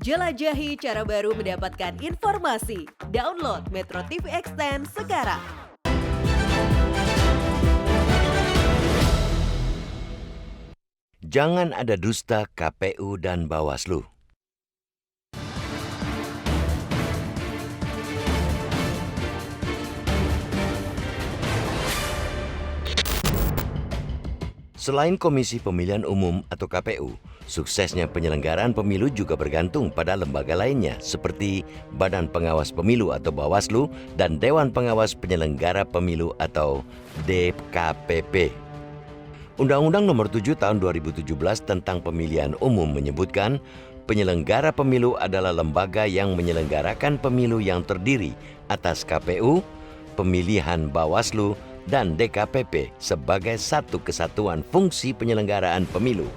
Jelajahi cara baru mendapatkan informasi. Download Metro TV Extend sekarang. Jangan ada dusta KPU dan Bawaslu. Selain Komisi Pemilihan Umum atau KPU, suksesnya penyelenggaraan pemilu juga bergantung pada lembaga lainnya seperti Badan Pengawas Pemilu atau Bawaslu dan Dewan Pengawas Penyelenggara Pemilu atau DKPP. Undang-Undang Nomor 7 Tahun 2017 tentang Pemilihan Umum menyebutkan penyelenggara pemilu adalah lembaga yang menyelenggarakan pemilu yang terdiri atas KPU, pemilihan Bawaslu, dan DKPP sebagai satu kesatuan fungsi penyelenggaraan pemilu.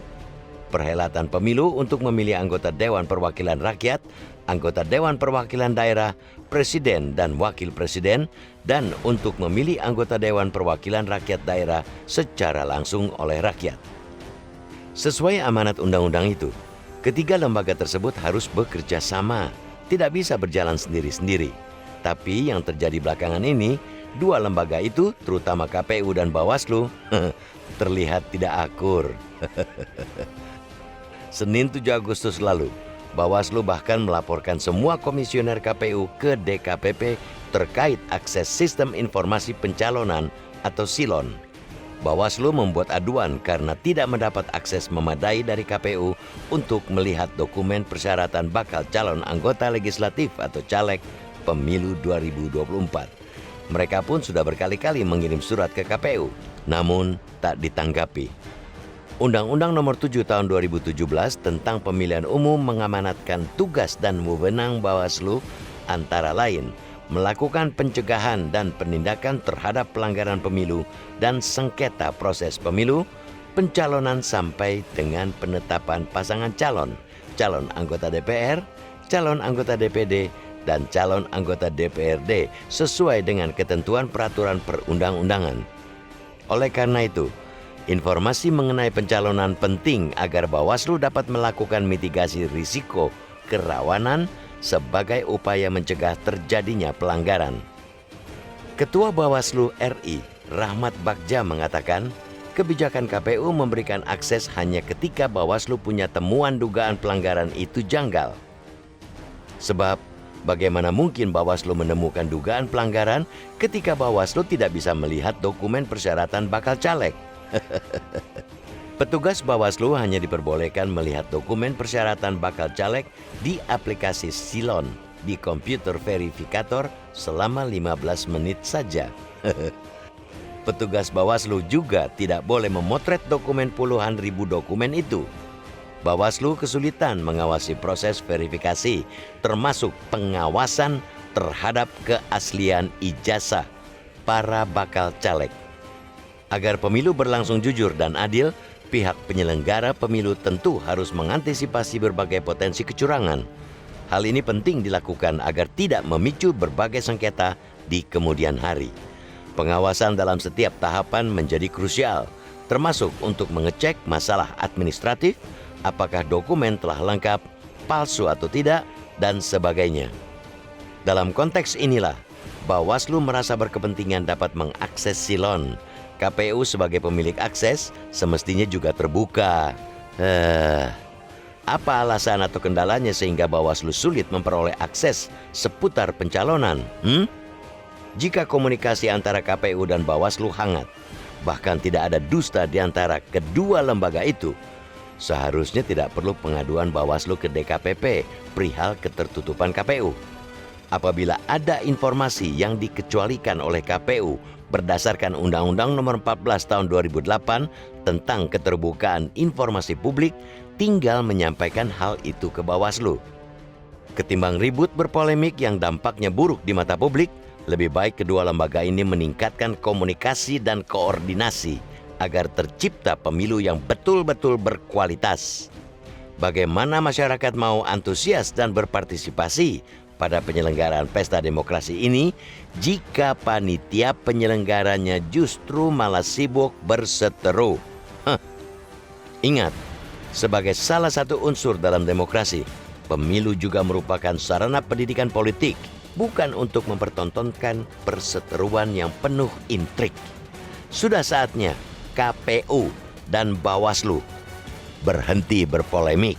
Perhelatan pemilu untuk memilih anggota Dewan Perwakilan Rakyat, anggota Dewan Perwakilan Daerah, Presiden dan Wakil Presiden, dan untuk memilih anggota Dewan Perwakilan Rakyat Daerah secara langsung oleh rakyat. Sesuai amanat undang-undang itu, ketiga lembaga tersebut harus bekerja sama, tidak bisa berjalan sendiri-sendiri. Tapi yang terjadi belakangan ini, dua lembaga itu, terutama KPU dan Bawaslu, terlihat tidak akur. Senin 7 Agustus lalu, Bawaslu bahkan melaporkan semua komisioner KPU ke DKPP terkait akses sistem informasi pencalonan atau SILON. Bawaslu membuat aduan karena tidak mendapat akses memadai dari KPU untuk melihat dokumen persyaratan bakal calon anggota legislatif atau caleg pemilu 2024. Mereka pun sudah berkali-kali mengirim surat ke KPU, namun tak ditanggapi. Undang-Undang Nomor 7 Tahun 2017 tentang Pemilihan Umum mengamanatkan tugas dan wewenang Bawaslu antara lain melakukan pencegahan dan penindakan terhadap pelanggaran pemilu dan sengketa proses pemilu, pencalonan sampai dengan penetapan pasangan calon, calon anggota DPR, calon anggota DPD, dan calon anggota DPRD sesuai dengan ketentuan peraturan perundang-undangan. Oleh karena itu, informasi mengenai pencalonan penting agar Bawaslu dapat melakukan mitigasi risiko kerawanan sebagai upaya mencegah terjadinya pelanggaran. Ketua Bawaslu RI, Rahmat Bagja mengatakan, kebijakan KPU memberikan akses hanya ketika Bawaslu punya temuan dugaan pelanggaran itu janggal. Sebab, bagaimana mungkin Bawaslu menemukan dugaan pelanggaran ketika Bawaslu tidak bisa melihat dokumen persyaratan bakal caleg? Petugas Bawaslu hanya diperbolehkan melihat dokumen persyaratan bakal caleg di aplikasi SILON di komputer verifikator selama 15 menit saja. Petugas Bawaslu juga tidak boleh memotret dokumen puluhan ribu dokumen itu. Bawaslu kesulitan mengawasi proses verifikasi, termasuk pengawasan terhadap keaslian ijazah para bakal caleg. Agar pemilu berlangsung jujur dan adil, pihak penyelenggara pemilu tentu harus mengantisipasi berbagai potensi kecurangan. Hal ini penting dilakukan agar tidak memicu berbagai sengketa di kemudian hari. Pengawasan dalam setiap tahapan menjadi krusial, termasuk untuk mengecek masalah administratif, apakah dokumen telah lengkap, palsu atau tidak, dan sebagainya. Dalam konteks inilah, Bawaslu merasa berkepentingan dapat mengakses SILON. KPU sebagai pemilik akses semestinya juga terbuka. Apa alasan atau kendalanya sehingga Bawaslu sulit memperoleh akses seputar pencalonan? Jika komunikasi antara KPU dan Bawaslu hangat, bahkan tidak ada dusta di antara kedua lembaga itu, seharusnya tidak perlu pengaduan Bawaslu ke DKPP perihal ketertutupan KPU. Apabila ada informasi yang dikecualikan oleh KPU berdasarkan Undang-Undang Nomor 14 Tahun 2008 tentang keterbukaan informasi publik, tinggal menyampaikan hal itu ke Bawaslu. Ketimbang ribut berpolemik yang dampaknya buruk di mata publik, lebih baik kedua lembaga ini meningkatkan komunikasi dan koordinasi agar tercipta pemilu yang betul-betul berkualitas. Bagaimana masyarakat mau antusias dan berpartisipasi pada penyelenggaraan pesta demokrasi ini jika panitia penyelenggaranya justru malah sibuk berseteru? Ingat, sebagai salah satu unsur dalam demokrasi, Pemilu juga merupakan sarana pendidikan politik, bukan untuk mempertontonkan perseteruan yang penuh intrik. Sudah saatnya KPU dan Bawaslu berhenti berpolemik.